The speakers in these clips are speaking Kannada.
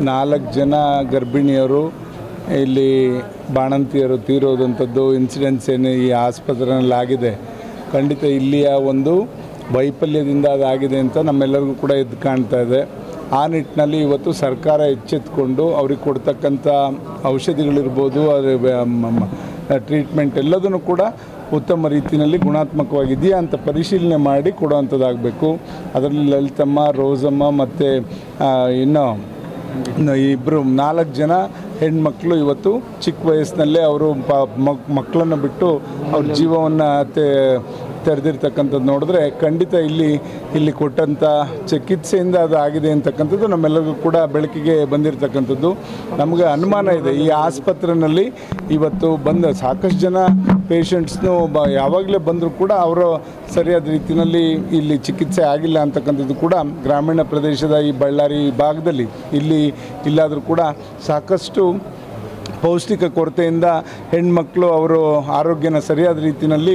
ನಾಲ್ಕು ಜನ ಗರ್ಭಿಣಿಯರು ಇಲ್ಲಿ ಬಾಣಂತಿಯರು ತೀರೋದಂಥದ್ದು ಇನ್ಸಿಡೆನ್ಸ್ ಏನು ಈ ಆಸ್ಪತ್ರೆಯಲ್ಲಿ ಆಗಿದೆ. ಖಂಡಿತ ಇಲ್ಲಿಯ ಒಂದು ವೈಫಲ್ಯದಿಂದ ಅದಾಗಿದೆ ಅಂತ ನಮ್ಮೆಲ್ಲರಿಗೂ ಕೂಡ ಎದ್ದು ಕಾಣ್ತಾ ಇದೆ. ಆ ನಿಟ್ಟಿನಲ್ಲಿ ಇವತ್ತು ಸರ್ಕಾರ ಎಚ್ಚೆತ್ತುಕೊಂಡು ಅವ್ರಿಗೆ ಕೊಡ್ತಕ್ಕಂಥ ಔಷಧಿಗಳಿರ್ಬೋದು, ಟ್ರೀಟ್ಮೆಂಟ್ ಎಲ್ಲದನ್ನು ಕೂಡ ಉತ್ತಮ ರೀತಿಯಲ್ಲಿ ಗುಣಾತ್ಮಕವಾಗಿದೆಯಾ ಅಂತ ಪರಿಶೀಲನೆ ಮಾಡಿ ಕೊಡುವಂಥದ್ದಾಗಬೇಕು. ಅದರಲ್ಲಿ ಲಲಿತಮ್ಮ, ರೋಸಮ್ಮ ಮತ್ತು ಇನ್ನು ಇಬ್ಬರು 4 ಜನ ಹೆಣ್ಮಕ್ಳು ಇವತ್ತು ಚಿಕ್ಕ ವಯಸ್ಸಿನಲ್ಲೇ ಅವರು ಮಕ್ಕಳನ್ನು ಬಿಟ್ಟು ಅವ್ರ ಜೀವವನ್ನು ತೆರೆದಿರ್ತಕ್ಕಂಥದ್ದು ನೋಡಿದ್ರೆ ಖಂಡಿತ ಇಲ್ಲಿ ಕೊಟ್ಟಂಥ ಚಿಕಿತ್ಸೆಯಿಂದ ಅದು ಆಗಿದೆ ಅಂತಕ್ಕಂಥದ್ದು ನಮ್ಮೆಲ್ಲರಿಗೂ ಕೂಡ ಬೆಳಕಿಗೆ ಬಂದಿರತಕ್ಕಂಥದ್ದು. ನಮಗೆ ಅನುಮಾನ ಇದೆ, ಈ ಆಸ್ಪತ್ರೆಯಲ್ಲಿ ಇವತ್ತು ಬಂದ ಸಾಕಷ್ಟು ಜನ ಪೇಷಂಟ್ಸ್ನು ಯಾವಾಗಲೇ ಬಂದರೂ ಕೂಡ ಅವರು ಸರಿಯಾದ ರೀತಿಯಲ್ಲಿ ಇಲ್ಲಿ ಚಿಕಿತ್ಸೆ ಆಗಿಲ್ಲ ಅಂತಕ್ಕಂಥದ್ದು ಕೂಡ ಗ್ರಾಮೀಣ ಪ್ರದೇಶದ ಈ ಬಳ್ಳಾರಿ ಭಾಗದಲ್ಲಿ ಇಲ್ಲಾದರೂ ಕೂಡ ಸಾಕಷ್ಟು ಪೌಷ್ಟಿಕ ಕೊರತೆಯಿಂದ ಹೆಣ್ಮಕ್ಳು ಅವರು ಆರೋಗ್ಯನ ಸರಿಯಾದ ರೀತಿಯಲ್ಲಿ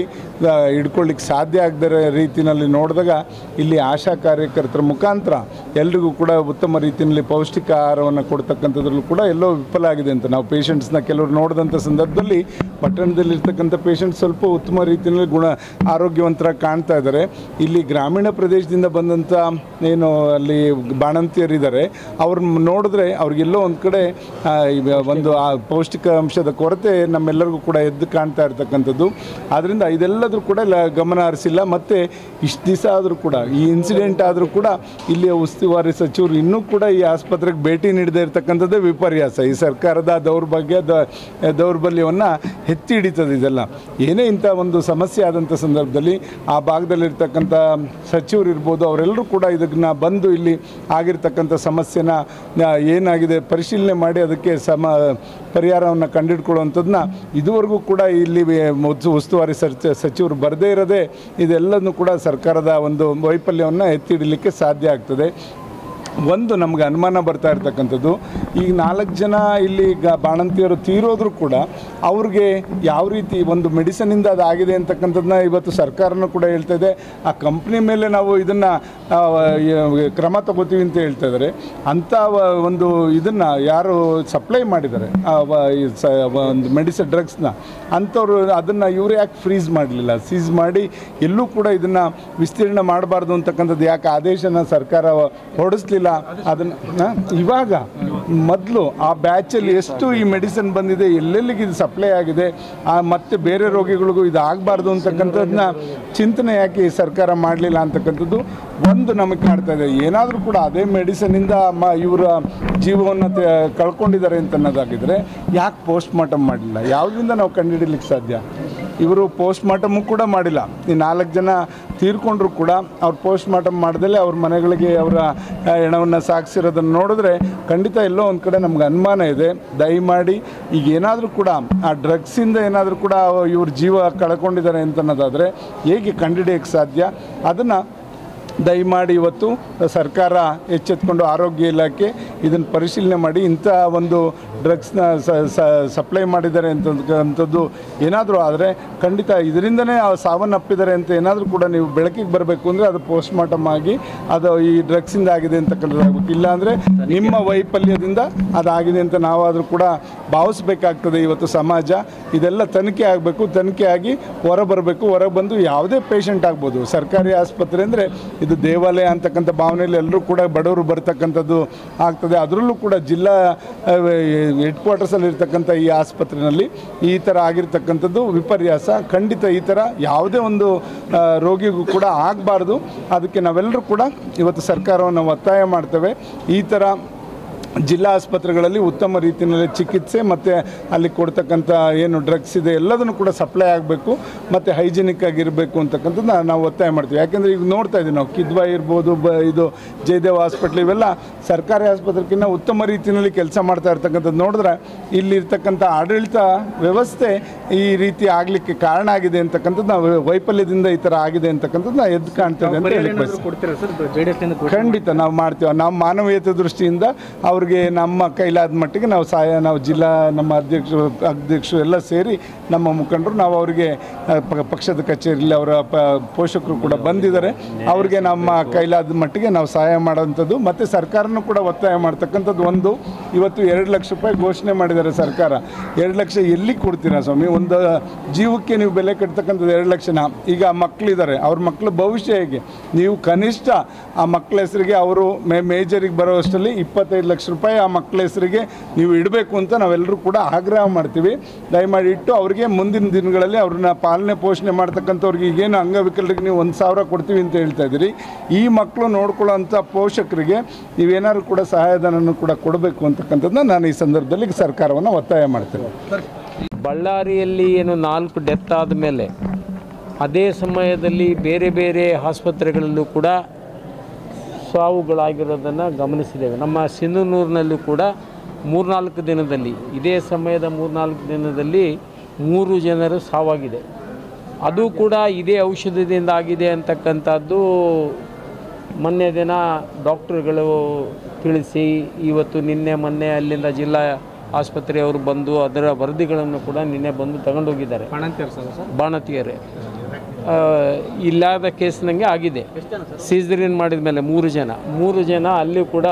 ಹಿಡ್ಕೊಳ್ಳಿಕ್ಕೆ ಸಾಧ್ಯ ಆಗದ ರೀತಿಯಲ್ಲಿ ನೋಡಿದಾಗ ಇಲ್ಲಿ ಆಶಾ ಕಾರ್ಯಕರ್ತರ ಮುಖಾಂತರ ಎಲ್ರಿಗೂ ಕೂಡ ಉತ್ತಮ ರೀತಿಯಲ್ಲಿ ಪೌಷ್ಟಿಕ ಆಹಾರವನ್ನು ಕೊಡ್ತಕ್ಕಂಥದ್ರಲ್ಲೂ ಕೂಡ ಎಲ್ಲೋ ವಿಫಲ ಆಗಿದೆ ಅಂತ ನಾವು ಪೇಷಂಟ್ಸ್ನ ಕೆಲವರು ನೋಡಿದಂಥ ಸಂದರ್ಭದಲ್ಲಿ ಪಟ್ಟಣದಲ್ಲಿರ್ತಕ್ಕಂಥ ಪೇಷಂಟ್ಸ್ ಸ್ವಲ್ಪ ಉತ್ತಮ ರೀತಿಯಲ್ಲಿ ಆರೋಗ್ಯವಂತರಾಗಿ ಕಾಣ್ತಾ ಇದ್ದಾರೆ. ಇಲ್ಲಿ ಗ್ರಾಮೀಣ ಪ್ರದೇಶದಿಂದ ಬಂದಂಥ ಏನು ಅಲ್ಲಿ ಬಾಣಂತಿಯರಿದ್ದಾರೆ ಅವ್ರನ್ನ ನೋಡಿದ್ರೆ ಅವ್ರಿಗೆಲ್ಲೋ ಒಂದು ಕಡೆ ಒಂದು ಪೌಷ್ಟಿಕಾಂಶದ ಕೊರತೆ ನಮ್ಮೆಲ್ಲರಿಗೂ ಕೂಡ ಎದ್ದು ಕಾಣ್ತಾ ಇರ್ತಕ್ಕಂಥದ್ದು. ಆದ್ದರಿಂದ ಇದೆಲ್ಲದರೂ ಕೂಡ ಗಮನ ಹರಿಸಿಲ್ಲ. ಮತ್ತು ಇಷ್ಟು ದಿವಸ ಆದರೂ ಕೂಡ ಈ ಇನ್ಸಿಡೆಂಟ್ ಆದರೂ ಕೂಡ ಇಲ್ಲಿಯ ಉಸ್ತುವಾರಿ ಸಚಿವರು ಇನ್ನೂ ಕೂಡ ಈ ಆಸ್ಪತ್ರೆಗೆ ಭೇಟಿ ನೀಡದೇ ಇರತಕ್ಕಂಥದ್ದೇ ವಿಪರ್ಯಾಸ. ಈ ಸರ್ಕಾರದ ದೌರ್ಬಲ್ಯವನ್ನು ಎತ್ತಿ ಹಿಡಿತದೆ. ಇದೆಲ್ಲ ಏನೇ ಇಂಥ ಒಂದು ಸಮಸ್ಯೆ ಆದಂಥ ಸಂದರ್ಭದಲ್ಲಿ ಆ ಭಾಗದಲ್ಲಿರ್ತಕ್ಕಂಥ ಸಚಿವರು ಇರ್ಬೋದು, ಅವರೆಲ್ಲರೂ ಕೂಡ ಇದನ್ನು ಬಂದು ಇಲ್ಲಿ ಆಗಿರ್ತಕ್ಕಂಥ ಸಮಸ್ಯೆನ ಏನಾಗಿದೆ ಪರಿಶೀಲನೆ ಮಾಡಿ ಅದಕ್ಕೆ ಪರಿಹಾರವನ್ನು ಕಂಡುಹಿಡ್ಕೊಳ್ಳುವಂಥದ್ದನ್ನ ಇದುವರೆಗೂ ಕೂಡ ಇಲ್ಲಿ ಉಸ್ತುವಾರಿ ಸಚಿವರು ಬರದೇ ಇರೋದೇ ಇದೆಲ್ಲದನ್ನು ಕೂಡ ಸರ್ಕಾರದ ಒಂದು ವೈಫಲ್ಯವನ್ನು ಎತ್ತಿ ಹಿಡಲಿಕ್ಕೆ ಸಾಧ್ಯ ಆಗ್ತದೆ. ಒಂದು ನಮಗೆ ಅನುಮಾನ ಬರ್ತಾ ಇರ್ತಕ್ಕಂಥದ್ದು, ಈಗ 4 ಜನ ಇಲ್ಲಿ ಬಾಣಂತಿಯರು ತೀರೋದ್ರೂ ಕೂಡ ಅವ್ರಿಗೆ ಯಾವ ರೀತಿ ಒಂದು ಮೆಡಿಸನಿಂದ ಅದಾಗಿದೆ ಅಂತಕ್ಕಂಥದ್ದನ್ನ ಇವತ್ತು ಸರ್ಕಾರನೂ ಕೂಡ ಹೇಳ್ತಾ ಇದೆ. ಆ ಕಂಪ್ನಿ ಮೇಲೆ ನಾವು ಇದನ್ನು ಕ್ರಮ ತಗೋತೀವಿ ಅಂತ ಹೇಳ್ತಾ ಇದ್ದಾರೆ. ಅಂಥ ಒಂದು ಇದನ್ನು ಯಾರು ಸಪ್ಲೈ ಮಾಡಿದ್ದಾರೆ ಒಂದು ಮೆಡಿಸಿನ್ ಡ್ರಗ್ಸ್ನ ಅಂಥವ್ರು ಅದನ್ನು ಇವರು ಯಾಕೆ ಫ್ರೀಸ್ ಮಾಡಲಿಲ್ಲ, ಸೀಸ್ ಮಾಡಿ ಎಲ್ಲೂ ಕೂಡ ಇದನ್ನು ವಿಸ್ತೀರ್ಣ ಮಾಡಬಾರ್ದು ಅಂತಕ್ಕಂಥದ್ದು ಯಾಕೆ ಆದೇಶನ ಸರ್ಕಾರ ಹೊರಡಿಸ್ಲಿಲ್ಲ? ಅದನ್ನು ಇವಾಗ ಮೊದಲು ಆ ಬ್ಯಾಚಲ್ಲಿ ಎಷ್ಟು ಈ ಮೆಡಿಸಿನ್ ಬಂದಿದೆ, ಎಲ್ಲೆಲ್ಲಿಗೆ ಇದು ಸಪ್ಲೈ ಆಗಿದೆ, ಮತ್ತು ಬೇರೆ ರೋಗಿಗಳಿಗೂ ಇದು ಆಗಬಾರ್ದು ಅಂತಕ್ಕಂಥದ್ದನ್ನ ಚಿಂತನೆ ಯಾಕೆ ಈ ಸರ್ಕಾರ ಮಾಡಲಿಲ್ಲ ಅಂತಕ್ಕಂಥದ್ದು ಒಂದು ನಮಗೆ ಕಾಡ್ತಾ ಇದೆ. ಏನಾದರೂ ಕೂಡ ಅದೇ ಮೆಡಿಸಿನಿಂದ ಇವರ ಜೀವವನ್ನು ಕಳ್ಕೊಂಡಿದ್ದಾರೆ ಅಂತ ಅನ್ನೋದಾಗಿದ್ದರೆ ಯಾಕೆ ಪೋಸ್ಟ್ ಮಾರ್ಟಮ್ ಮಾಡಲಿಲ್ಲ? ಯಾವುದರಿಂದ ನಾವು ಕಂಡುಹಿಡಲಿಕ್ಕೆ ಸಾಧ್ಯ? ಇವರು ಪೋಸ್ಟ್ ಮಾರ್ಟಮು ಕೂಡ ಮಾಡಿಲ್ಲ. ಈ 4 ಜನ ತೀರ್ಕೊಂಡ್ರು ಕೂಡ ಅವ್ರು ಪೋಸ್ಟ್ ಮಾರ್ಟಮ್ ಮಾಡ್ದಲೇ ಅವ್ರ ಮನೆಗಳಿಗೆ ಅವರ ಹೆಣವನ್ನು ಸಾಗಿಸಿರೋದನ್ನು ನೋಡಿದ್ರೆ ಖಂಡಿತ ಎಲ್ಲೋ ಒಂದು ಕಡೆ ನಮ್ಗೆ ಅನುಮಾನ ಇದೆ. ದಯಮಾಡಿ ಈಗ ಏನಾದರೂ ಕೂಡ ಆ ಡ್ರಗ್ಸಿಂದ ಏನಾದರೂ ಕೂಡ ಇವ್ರ ಜೀವ ಕಳ್ಕೊಂಡಿದ್ದಾರೆ ಅಂತ ಅನ್ನೋದಾದರೆ ಹೇಗೆ ಕಂಡುಹಿಡಿಯೋಕ್ಕೆ ಸಾಧ್ಯ? ಅದನ್ನು ದಯಮಾಡಿ ಇವತ್ತು ಸರ್ಕಾರ ಎಚ್ಚೆತ್ಕೊಂಡು ಆರೋಗ್ಯ ಇಲಾಖೆ ಇದನ್ನು ಪರಿಶೀಲನೆ ಮಾಡಿ ಇಂಥ ಒಂದು ಡ್ರಗ್ಸ್ನ ಸಪ್ಲೈ ಮಾಡಿದ್ದಾರೆ ಅಂತಕ್ಕಂಥದ್ದು ಏನಾದರೂ ಆದರೆ ಖಂಡಿತ ಇದರಿಂದನೇ ಸಾವನ್ನಪ್ಪಿದ್ದಾರೆ ಅಂತ ಏನಾದರೂ ಕೂಡ ನೀವು ಬೆಳಕಿಗೆ ಬರಬೇಕು ಅಂದರೆ ಅದು ಪೋಸ್ಟ್ ಮಾರ್ಟಮ್ ಆಗಿ ಅದು ಈ ಡ್ರಗ್ಸಿಂದ ಆಗಿದೆ ಅಂತಕ್ಕಂಥದ್ದಾಗಬೇಕು. ಇಲ್ಲಾಂದರೆ ನಿಮ್ಮ ವೈಫಲ್ಯದಿಂದ ಅದಾಗಿದೆ ಅಂತ ನಾವಾದರೂ ಕೂಡ ಭಾವಿಸ್ಬೇಕಾಗ್ತದೆ. ಇವತ್ತು ಸಮಾಜ ಇದೆಲ್ಲ ತನಿಖೆ ಆಗಬೇಕು, ತನಿಖೆ ಆಗಿ ಹೊರಬರಬೇಕು. ಹೊರಬಂದು ಯಾವುದೇ ಪೇಷಂಟ್ ಆಗ್ಬೋದು. ಸರ್ಕಾರಿ ಆಸ್ಪತ್ರೆ ಅಂದರೆ ಇದು ದೇವಾಲಯ ಅಂತಕ್ಕಂಥ ಭಾವನೆಯಲ್ಲಿ ಎಲ್ಲರೂ ಕೂಡ ಬಡವರು ಬರ್ತಕ್ಕಂಥದ್ದು ಆಗ್ತದೆ. ಅದರಲ್ಲೂ ಕೂಡ ಜಿಲ್ಲಾ ಹೆಡ್ ಕ್ವಾರ್ಟರ್ಸಲ್ಲಿ ಇರ್ತಕ್ಕಂಥ ಈ ಆಸ್ಪತ್ರೆಯಲ್ಲಿ ಈ ಥರ ಆಗಿರ್ತಕ್ಕಂಥದ್ದು ವಿಪರ್ಯಾಸ. ಖಂಡಿತ ಈ ಥರ ಯಾವುದೇ ಒಂದು ರೋಗಿಗೂ ಕೂಡ ಆಗಬಾರ್ದು. ಅದಕ್ಕೆ ನಾವೆಲ್ಲರೂ ಕೂಡ ಇವತ್ತು ಸರ್ಕಾರವನ್ನು ಒತ್ತಾಯ ಮಾಡ್ತೇವೆ. ಈ ಥರ ಜಿಲ್ಲಾ ಆಸ್ಪತ್ರೆಗಳಲ್ಲಿ ಉತ್ತಮ ರೀತಿಯಲ್ಲಿ ಚಿಕಿತ್ಸೆ ಮತ್ತು ಅಲ್ಲಿ ಕೊಡ್ತಕ್ಕಂಥ ಏನು ಡ್ರಗ್ಸ್ ಇದೆ ಎಲ್ಲದನ್ನು ಕೂಡ ಸಪ್ಲೈ ಆಗಬೇಕು ಮತ್ತು ಹೈಜಿನಿಕ್ ಆಗಿರಬೇಕು ಅಂತಕ್ಕಂಥದ್ದು ನಾವು ಒತ್ತಾಯ ಮಾಡ್ತೀವಿ. ಯಾಕೆಂದರೆ ಈಗ ನೋಡ್ತಾ ಇದ್ದೀವಿ ನಾವು ಕಿದ್ವಾ ಇರ್ಬೋದು, ಇದು ಜಯದೇವ ಹಾಸ್ಪಿಟ್ಲ್, ಇವೆಲ್ಲ ಸರ್ಕಾರಿ ಆಸ್ಪತ್ರೆಗಿಂತ ಉತ್ತಮ ರೀತಿಯಲ್ಲಿ ಕೆಲಸ ಮಾಡ್ತಾ ಇರ್ತಕ್ಕಂಥದ್ದು ನೋಡಿದ್ರೆ ಇಲ್ಲಿರ್ತಕ್ಕಂಥ ಆಡಳಿತ ವ್ಯವಸ್ಥೆ ಈ ರೀತಿ ಆಗಲಿಕ್ಕೆ ಕಾರಣ ಆಗಿದೆ ಅಂತಕ್ಕಂಥದ್ದು ನಾವು ವೈಫಲ್ಯದಿಂದ ಈ ಥರ ಆಗಿದೆ ಅಂತಕ್ಕಂಥದ್ದು ನಾವು ಎದ್ದು ಕಾಣ್ತದೆ ಅಂತ ಹೇಳಿ ಖಂಡಿತ ನಾವು ಮಾಡ್ತೀವಿ. ನಾವು ಮಾನವೀಯತೆ ದೃಷ್ಟಿಯಿಂದ ಅವ್ರಿಗೆ ನಮ್ಮ ಕೈಲಾದ ಮಟ್ಟಿಗೆ ನಾವು ಜಿಲ್ಲಾ ನಮ್ಮ ಅಧ್ಯಕ್ಷರು ಎಲ್ಲ ಸೇರಿ ನಮ್ಮ ಮುಖಂಡರು ನಾವು ಅವರಿಗೆ ಪಕ್ಷದ ಕಚೇರಿಯಲ್ಲಿ ಅವರ ಪೋಷಕರು ಕೂಡ ಬಂದಿದ್ದಾರೆ. ಅವ್ರಿಗೆ ನಮ್ಮ ಕೈಲಾದ ಮಟ್ಟಿಗೆ ನಾವು ಸಹಾಯ ಮಾಡೋವಂಥದ್ದು ಮತ್ತು ಸರ್ಕಾರನೂ ಕೂಡ ಒತ್ತಾಯ ಮಾಡ್ತಕ್ಕಂಥದ್ದು. ಒಂದು ಇವತ್ತು 2 ಲಕ್ಷ ರೂಪಾಯಿ ಘೋಷಣೆ ಮಾಡಿದ್ದಾರೆ ಸರ್ಕಾರ. 2 ಲಕ್ಷ ಎಲ್ಲಿ ಕೊಡ್ತೀರಾ ಸ್ವಾಮಿ? ಒಂದು ಜೀವಕ್ಕೆ ನೀವು ಬೆಲೆ ಕಟ್ತಕ್ಕಂಥದ್ದು 2 ಲಕ್ಷನ. ಈಗ ಮಕ್ಕಳಿದ್ದಾರೆ, ಅವ್ರ ಮಕ್ಕಳ ಭವಿಷ್ಯ ಹೇಗೆ? ನೀವು ಕನಿಷ್ಠ ಆ ಮಕ್ಕಳ ಹೆಸರಿಗೆ ಅವರು ಮೇಜರಿಗೆ ಬರೋ ಅಷ್ಟರಲ್ಲಿ 25 ಲಕ್ಷ ರೂಪಾಯಿ ಆ ಮಕ್ಕಳ ಹೆಸರಿಗೆ ನೀವು ಇಡಬೇಕು ಅಂತ ನಾವೆಲ್ಲರೂ ಕೂಡ ಆಗ್ರಹ ಮಾಡ್ತೀವಿ. ದಯಮಾಡಿ ಇಟ್ಟು ಅವ್ರಿಗೆ ಮುಂದಿನ ದಿನಗಳಲ್ಲಿ ಅವ್ರನ್ನ ಪಾಲನೆ ಪೋಷಣೆ ಮಾಡ್ತಕ್ಕಂಥವ್ರಿಗೆ ಈಗೇನು ಅಂಗವಿಕಲರಿಗೆ ನೀವು 1,000 ಕೊಡ್ತೀವಿ ಅಂತ ಹೇಳ್ತಾ ಇದ್ದೀರಿ. ಈ ಮಕ್ಕಳು ನೋಡ್ಕೊಳ್ಳೋ ಅಂಥ ಪೋಷಕರಿಗೆ ನೀವೇನಾದ್ರು ಕೂಡ ಸಹಾಯಧನವನ್ನು ಕೂಡ ಕೊಡಬೇಕು ಅಂತಕ್ಕಂಥದ್ದನ್ನ ನಾನು ಈ ಸಂದರ್ಭದಲ್ಲಿ ಸರ್ಕಾರವನ್ನು ಒತ್ತಾಯ ಮಾಡ್ತೇನೆ. ಬಳ್ಳಾರಿಯಲ್ಲಿ ಏನು 4 ಡೆತ್ ಆದಮೇಲೆ ಅದೇ ಸಮಯದಲ್ಲಿ ಬೇರೆ ಬೇರೆ ಆಸ್ಪತ್ರೆಗಳಲ್ಲೂ ಕೂಡ ಸಾವುಗಳಾಗಿರೋದನ್ನು ಗಮನಿಸಿದ್ದೇವೆ. ನಮ್ಮ ಸಿಂಧನೂರಿನಲ್ಲೂ ಕೂಡ 3-4 ದಿನದಲ್ಲಿ ಇದೇ ಸಮಯದ 3-4 ದಿನದಲ್ಲಿ 3 ಜನರು ಸಾವಾಗಿದೆ. ಅದು ಕೂಡ ಇದೇ ಔಷಧದಿಂದ ಆಗಿದೆ ಅಂತಕ್ಕಂಥದ್ದು ಮೊನ್ನೆ ದಿನ ಡಾಕ್ಟರ್ಗಳು ತಿಳಿಸಿ ಇವತ್ತು ನಿನ್ನೆ ಮೊನ್ನೆ ಅಲ್ಲಿಂದ ಜಿಲ್ಲಾ ಆಸ್ಪತ್ರೆಯವರು ಬಂದು ಅದರ ವರದಿಗಳನ್ನು ಕೂಡ ನಿನ್ನೆ ಬಂದು ತಗೊಂಡೋಗಿದ್ದಾರೆ. ಬಾಣತಿಯರೇ ಇಲ್ಲದ ಕೇಸ್ನಂಗೆ ಆಗಿದೆ. ಸೀಸರಿನ್ ಮಾಡಿದ ಮೇಲೆ 3 ಜನ ಅಲ್ಲಿ ಕೂಡ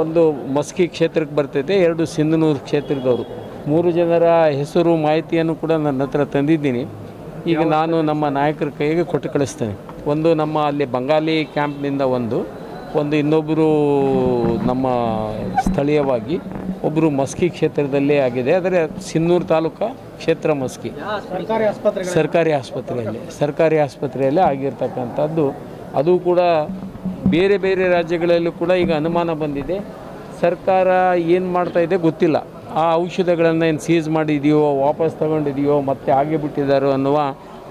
ಒಂದು ಮಸ್ಕಿ ಕ್ಷೇತ್ರಕ್ಕೆ ಬರ್ತೈತೆ, 2 ಸಿಂಧನೂರು ಕ್ಷೇತ್ರದವರು. 3 ಜನರ ಹೆಸರು ಮಾಹಿತಿಯನ್ನು ಕೂಡ ನನ್ನ ಹತ್ರ ತಂದಿದ್ದೀನಿ. ಈಗ ನಾನು ನಮ್ಮ ನಾಯಕರ ಕೈಗೆ ಕೊಟ್ಟು ಕಳಿಸ್ತೇನೆ. ಒಂದು ನಮ್ಮ ಅಲ್ಲಿ ಬಂಗಾಲಿ ಕ್ಯಾಂಪ್ನಿಂದ ಒಂದು ಇನ್ನೊಬ್ಬರು ನಮ್ಮ ಸ್ಥಳೀಯವಾಗಿ ಒಬ್ಬರು ಮಸ್ಕಿ ಕ್ಷೇತ್ರದಲ್ಲೇ ಆಗಿದೆ. ಆದರೆ ಸಿನ್ನೂರು ತಾಲೂಕು ಕ್ಷೇತ್ರ ಮಸ್ಕಿ ಸರ್ಕಾರಿ ಆಸ್ಪತ್ರೆಯಲ್ಲೇ ಆಗಿರ್ತಕ್ಕಂಥದ್ದು. ಅದು ಕೂಡ ಬೇರೆ ಬೇರೆ ರಾಜ್ಯಗಳಲ್ಲೂ ಕೂಡ ಈಗ ಅನುಮಾನ ಬಂದಿದೆ. ಸರ್ಕಾರ ಏನು ಮಾಡ್ತಾಯಿದೆ ಗೊತ್ತಿಲ್ಲ. ಆ ಔಷಧಗಳನ್ನು ಏನು ಸೀಸ್ ಮಾಡಿದೆಯೋ, ವಾಪಸ್ ತಗೊಂಡಿದೆಯೋ, ಮತ್ತೆ ಹಾಗೆ ಬಿಟ್ಟಿದ್ದಾರೋ ಅನ್ನುವ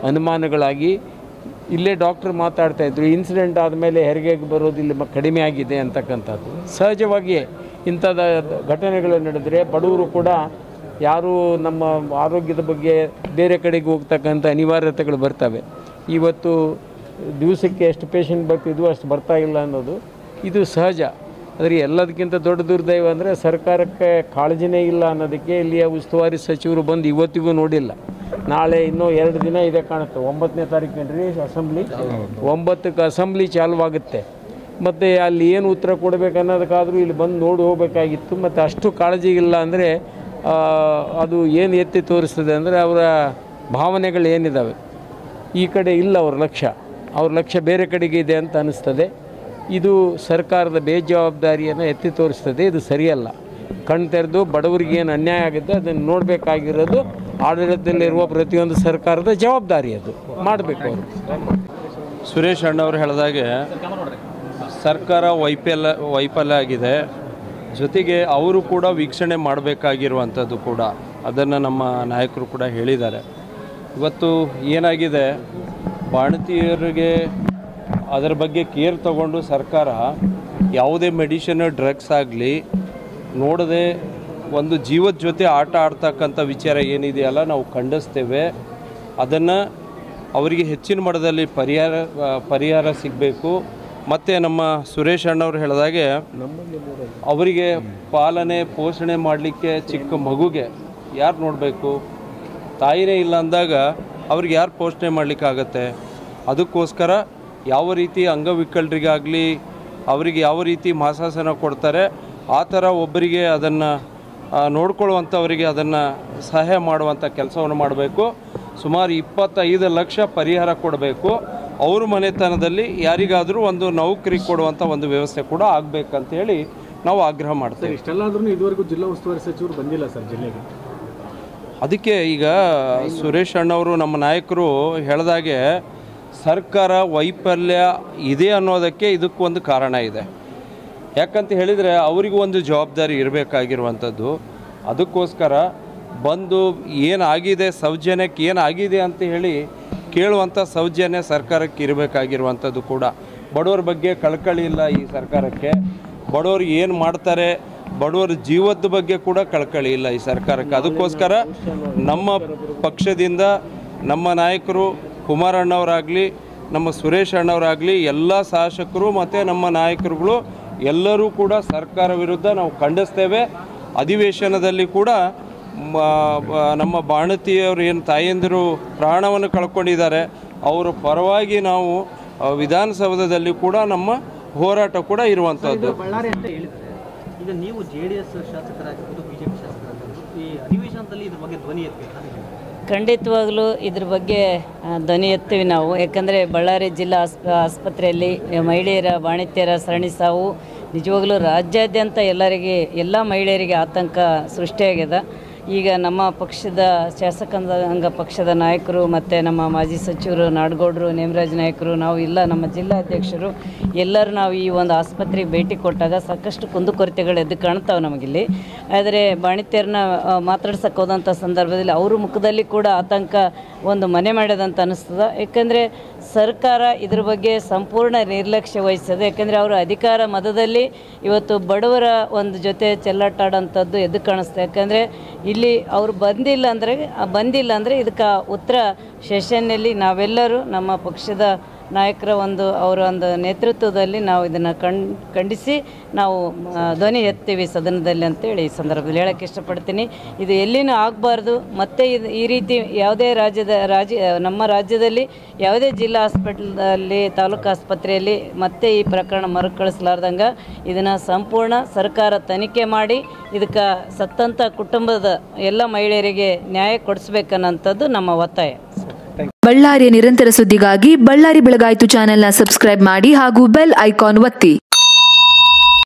ಅನುಮಾನಗಳಾಗಿ ಇಲ್ಲೇ ಡಾಕ್ಟ್ರ್ ಮಾತಾಡ್ತಾಯಿದ್ರು. ಇನ್ಸಿಡೆಂಟ್ ಆದಮೇಲೆ ಹೆರಿಗೆಗೆ ಬರೋದು ಇಲ್ಲಿ ಕಡಿಮೆ ಆಗಿದೆ ಅಂತಕ್ಕಂಥದ್ದು. ಸಹಜವಾಗಿಯೇ ಇಂಥದ್ದು ಘಟನೆಗಳು ನಡೆದರೆ ಬಡವರು ಕೂಡ ಯಾರೂ ನಮ್ಮ ಆರೋಗ್ಯದ ಬಗ್ಗೆ ಬೇರೆ ಕಡೆಗೆ ಹೋಗ್ತಕ್ಕಂಥ ಅನಿವಾರ್ಯತೆಗಳು ಬರ್ತವೆ. ಇವತ್ತು ದಿವಸಕ್ಕೆ ಎಷ್ಟು ಪೇಷಂಟ್ ಬರ್ತಿದ್ವು ಅಷ್ಟು ಬರ್ತಾಯಿಲ್ಲ ಅನ್ನೋದು ಇದು ಸಹಜ. ಆದರೆ ಎಲ್ಲದಕ್ಕಿಂತ ದೊಡ್ಡ ದುರ್ದೈವ ಅಂದರೆ ಸರ್ಕಾರಕ್ಕೆ ಕಾಳಜಿನೇ ಇಲ್ಲ ಅನ್ನೋದಕ್ಕೆ ಇಲ್ಲಿಯ ಉಸ್ತುವಾರಿ ಸಚಿವರು ಬಂದು ಇವತ್ತಿಗೂ ನೋಡಿಲ್ಲ. ನಾಳೆ ಇನ್ನೂ 2 ದಿನ ಇದೆ ಕಾಣುತ್ತೆ. 9ನೇ ತಾರೀಕಿನಲ್ಲಿ ಅಸೆಂಬ್ಲಿ, 9ಕ್ಕೆ ಅಸೆಂಬ್ಲಿ ಚಾಲುವಾಗುತ್ತೆ. ಮತ್ತು ಅಲ್ಲಿ ಏನು ಉತ್ತರ ಕೊಡಬೇಕನ್ನೋದಕ್ಕಾದರೂ ಇಲ್ಲಿ ಬಂದು ನೋಡಿ ಹೋಗಬೇಕಾಗಿತ್ತು. ಮತ್ತು ಅಷ್ಟು ಕಾಳಜಿ ಇಲ್ಲ ಅಂದರೆ ಅದು ಏನು ಎತ್ತಿ ತೋರಿಸ್ತದೆ ಅಂದರೆ ಅವರ ಭಾವನೆಗಳು ಏನಿದ್ದಾವೆ ಈ ಕಡೆ ಇಲ್ಲ. ಅವ್ರ ಲಕ್ಷ್ಯ ಬೇರೆ ಕಡೆಗೆ ಇದೆ ಅಂತ ಅನ್ನಿಸ್ತದೆ. ಇದು ಸರ್ಕಾರದ ಬೇಜವಾಬ್ದಾರಿಯನ್ನು ಎತ್ತಿ ತೋರಿಸ್ತದೆ. ಇದು ಸರಿಯಲ್ಲ. ಕಣ್ಣು ತೆರೆದು ಬಡವರಿಗೆ ಏನು ಅನ್ಯಾಯ ಆಗುತ್ತೆ ಅದನ್ನು ನೋಡಬೇಕಾಗಿರೋದು ಆಡಳಿತದಲ್ಲಿರುವ ಪ್ರತಿಯೊಂದು ಸರ್ಕಾರದ ಜವಾಬ್ದಾರಿ. ಅದು ಮಾಡಬೇಕು ಅವರು. ಸುರೇಶ್ ಅಣ್ಣವ್ರು ಹೇಳಿದಾಗೆ ಸರ್ಕಾರ ವೈಫಲ್ಯ ಆಗಿದೆ. ಜೊತೆಗೆ ಅವರು ಕೂಡ ವೀಕ್ಷಣೆ ಮಾಡಬೇಕಾಗಿರುವಂಥದ್ದು ಕೂಡ ಅದನ್ನು ನಮ್ಮ ನಾಯಕರು ಕೂಡ ಹೇಳಿದ್ದಾರೆ. ಇವತ್ತು ಏನಾಗಿದೆ, ಬಾಣತಿಯರಿಗೆ ಅದರ ಬಗ್ಗೆ ಕೇರ್ ತಗೊಂಡು ಸರ್ಕಾರ ಯಾವುದೇ ಮೆಡಿಸಿನ್ ಡ್ರಗ್ಸ್ ಆಗಲಿ ನೋಡದೆ ಒಂದು ಜೀವದ ಜೊತೆ ಆಟ ಆಡ್ತಕ್ಕಂಥ ವಿಚಾರ ಏನಿದೆಯಲ್ಲ ನಾವು ಖಂಡಿಸ್ತೇವೆ. ಅದನ್ನು ಅವರಿಗೆ ಹೆಚ್ಚಿನ ಮಟ್ಟದಲ್ಲಿ ಪರಿಹಾರ ಸಿಗಬೇಕು. ಮತ್ತು ನಮ್ಮ ಸುರೇಶ್ ಅಣ್ಣವ್ರು ಹೇಳಿದಾಗೆ ಅವರಿಗೆ ಪಾಲನೆ ಪೋಷಣೆ ಮಾಡಲಿಕ್ಕೆ ಚಿಕ್ಕ ಮಗುಗೆ ಯಾರು ನೋಡಬೇಕು? ತಾಯಿನೇ ಇಲ್ಲ ಅಂದಾಗ ಅವ್ರಿಗೆ ಯಾರು ಪೋಷಣೆ ಮಾಡಲಿಕ್ಕಾಗತ್ತೆ? ಅದಕ್ಕೋಸ್ಕರ ಯಾವ ರೀತಿ ಅಂಗವಿಕಲರಿಗಾಗಲಿ ಅವರಿಗೆ ಯಾವ ರೀತಿ ಮಾಸಾಸನ ಕೊಡ್ತಾರೆ ಆ ಥರ ಒಬ್ಬರಿಗೆ ಅದನ್ನು ನೋಡ್ಕೊಳ್ಳುವಂಥವರಿಗೆ ಅದನ್ನು ಸಹಾಯ ಮಾಡುವಂಥ ಕೆಲಸವನ್ನು ಮಾಡಬೇಕು. ಸುಮಾರು 25 ಲಕ್ಷ ಪರಿಹಾರ ಕೊಡಬೇಕು. ಅವ್ರ ಮನೆತನದಲ್ಲಿ ಯಾರಿಗಾದರೂ ಒಂದು ನೌಕರಿ ಕೊಡುವಂಥ ಒಂದು ವ್ಯವಸ್ಥೆ ಕೂಡ ಆಗಬೇಕಂತೇಳಿ ನಾವು ಆಗ್ರಹ ಮಾಡ್ತೇವೆ. ಇಷ್ಟೆಲ್ಲಾದ್ರೂ ಇದುವರೆಗೂ ಜಿಲ್ಲಾ ಉಸ್ತುವಾರಿ ಸಚಿವರು ಬಂದಿಲ್ಲ ಸರ್ ಜಿಲ್ಲೆಗೆ. ಅದಕ್ಕೆ ಈಗ ಸುರೇಶ್ ಅಣ್ಣವರು ನಮ್ಮ ನಾಯಕರು ಹೇಳಿದಾಗೆ ಸರ್ಕಾರ ವೈಫಲ್ಯ ಇದೆ ಅನ್ನೋದಕ್ಕೆ ಇದಕ್ಕೊಂದು ಕಾರಣ ಇದೆ. ಯಾಕಂತ ಹೇಳಿದರೆ ಅವರಿಗೂ ಒಂದು ಜವಾಬ್ದಾರಿ ಇರಬೇಕಾಗಿರುವಂಥದ್ದು. ಅದಕ್ಕೋಸ್ಕರ ಬಂದು ಏನಾಗಿದೆ ಸೌಜನ್ಯಕ್ಕೆ ಏನಾಗಿದೆ ಅಂತ ಹೇಳಿ ಕೇಳುವಂಥ ಸೌಜನ್ಯ ಸರ್ಕಾರಕ್ಕೆ ಇರಬೇಕಾಗಿರುವಂಥದ್ದು ಕೂಡ. ಬಡವರ ಬಗ್ಗೆ ಕಳಕಳಿ ಇಲ್ಲ ಈ ಸರ್ಕಾರಕ್ಕೆ. ಬಡವರು ಏನು ಮಾಡ್ತಾರೆ, ಬಡವರ ಜೀವದ ಬಗ್ಗೆ ಕೂಡ ಕಳಕಳಿ ಇಲ್ಲ ಈ ಸರ್ಕಾರಕ್ಕೆ. ಅದಕ್ಕೋಸ್ಕರ ನಮ್ಮ ಪಕ್ಷದಿಂದ ನಮ್ಮ ನಾಯಕರು ಕುಮಾರಣ್ಣವರಾಗಲಿ ನಮ್ಮ ಸುರೇಶ್ ಅಣ್ಣವರಾಗಲಿ ಎಲ್ಲ ಶಾಸಕರು ಮತ್ತು ನಮ್ಮ ನಾಯಕರುಗಳು ಎಲ್ಲರೂ ಕೂಡ ಸರ್ಕಾರ ವಿರುದ್ಧ ನಾವು ಖಂಡಿಸ್ತೇವೆ. ಅಧಿವೇಶನದಲ್ಲಿ ಕೂಡ ನಮ್ಮ ಬಾಣತಿಯವರು ಏನು ತಾಯಂದಿರು ಪ್ರಾಣವನ್ನು ಕಳ್ಕೊಂಡಿದ್ದಾರೆ ಅವರ ಪರವಾಗಿ ನಾವು ವಿಧಾನಸೌಧದಲ್ಲಿ ಕೂಡ ನಮ್ಮ ಹೋರಾಟ ಕೂಡ ಇರುವಂಥದ್ದು. ಈಗ ನೀವು JDS ಶಾಸಕರಾಗಿರ್ಬೋದು, BJP ಶಾಸಕರಾಗಿರ್ಬೋದು, ಈ ಅಧಿವೇಶನದಲ್ಲಿ ಇದ್ರ ಬಗ್ಗೆ ಧ್ವನಿ ಎತ್ತಬೇಕು. ಖಂಡಿತವಾಗಲೂ ಇದ್ರ ಬಗ್ಗೆ ಧ್ವನಿ ಎತ್ತೀವಿ ನಾವು. ಯಾಕಂದರೆ ಬಳ್ಳಾರಿ ಜಿಲ್ಲಾ ಆಸ್ಪತ್ರೆಯಲ್ಲಿ ಮಹಿಳೆಯರ ಬಾಣಂತಿಯರ ಸರಣಿ ಸಾವು ನಿಜವಾಗಲೂ ರಾಜ್ಯಾದ್ಯಂತ ಎಲ್ಲ ಮಹಿಳೆಯರಿಗೆ ಆತಂಕ ಸೃಷ್ಟಿಯಾಗಿದೆ. ಈಗ ನಮ್ಮ ಪಕ್ಷದ ಶಾಸಕಾಂಗ ಪಕ್ಷದ ನಾಯಕರು ಮತ್ತು ನಮ್ಮ ಮಾಜಿ ಸಚಿವರು ನಾಡಗೌಡರು, ನೇಮರಾಜ್ ನಾಯಕರು, ನಾವು ಇಲ್ಲ ನಮ್ಮ ಜಿಲ್ಲಾಧ್ಯಕ್ಷರು ಎಲ್ಲರೂ ನಾವು ಈ ಒಂದು ಆಸ್ಪತ್ರೆಗೆ ಭೇಟಿ ಕೊಟ್ಟಾಗ ಸಾಕಷ್ಟು ಕುಂದುಕೊರತೆಗಳು ಎದ್ದು ಕಾಣ್ತಾವೆ ನಮಗಿಲ್ಲಿ. ಆದರೆ ಬಾಣಂತಿಯರನ್ನ ಮಾತಾಡ್ಸಕ್ಕೆ ಹೋದಂಥ ಸಂದರ್ಭದಲ್ಲಿ ಅವ್ರ ಮುಖದಲ್ಲಿ ಕೂಡ ಆತಂಕ ಒಂದು ಮನೆ ಮಾಡ್ಯದಂತ ಅನ್ನಿಸ್ತದೆ. ಯಾಕಂದರೆ ಸರ್ಕಾರ ಇದ್ರ ಬಗ್ಗೆ ಸಂಪೂರ್ಣ ನಿರ್ಲಕ್ಷ್ಯ ವಹಿಸ್ತದೆ. ಯಾಕಂದರೆ ಅವರು ಅಧಿಕಾರ ಮದದಲ್ಲಿ ಇವತ್ತು ಬಡವರ ಒಂದು ಜೊತೆ ಚೆಲ್ಲಾಟಾಡೋಂಥದ್ದು ಎದ್ದು ಕಾಣಿಸ್ತದೆ. ಯಾಕಂದರೆ ಇಲ್ಲಿ ಅವರು ಬಂದಿಲ್ಲ ಅಂದರೆ ಇದಕ್ಕೆ ಉತ್ತರ ಸೆಷನ್ನಲ್ಲಿ ನಾವೆಲ್ಲರೂ ನಮ್ಮ ಪಕ್ಷದ ನಾಯಕರ ಅವರ ಒಂದು ನೇತೃತ್ವದಲ್ಲಿ ನಾವು ಇದನ್ನು ಖಂಡಿಸಿ ನಾವು ಧ್ವನಿ ಎತ್ತೀವಿ ಸದನದಲ್ಲಿ ಅಂತೇಳಿ ಈ ಸಂದರ್ಭದಲ್ಲಿ ಹೇಳೋಕ್ಕೆ ಇಷ್ಟಪಡ್ತೀನಿ. ಇದು ಎಲ್ಲಿನೂ ಆಗಬಾರ್ದು. ಮತ್ತು ಈ ರೀತಿ ಯಾವುದೇ ನಮ್ಮ ರಾಜ್ಯದಲ್ಲಿ ಯಾವುದೇ ಜಿಲ್ಲಾ ಹಾಸ್ಪಿಟಲ್ದಲ್ಲಿ ತಾಲೂಕು ಆಸ್ಪತ್ರೆಯಲ್ಲಿ ಮತ್ತೆ ಈ ಪ್ರಕರಣ ಮರುಕಳಿಸಲಾರ್ದಂಗೆ ಇದನ್ನು ಸಂಪೂರ್ಣ ಸರ್ಕಾರ ತನಿಖೆ ಮಾಡಿ ಇದಕ್ಕೆ ಸತ್ತಂಥ ಕುಟುಂಬದ ಎಲ್ಲ ಮಹಿಳೆಯರಿಗೆ ನ್ಯಾಯ ಕೊಡಿಸ್ಬೇಕನ್ನೋಂಥದ್ದು ನಮ್ಮ ಒತ್ತಾಯ. ಬಳ್ಳಾರಿಯ ನಿರಂತರ ಸುದ್ದಿಗಾಗಿ ಬಳ್ಳಾರಿ ಬೆಳಗಾಯಿತು ಚಾನೆಲ್ನ ಸಬ್ಸ್ಕ್ರೈಬ್ ಮಾಡಿ ಹಾಗೂ ಬೆಲ್ ಐಕಾನ್ ಒತ್ತಿ.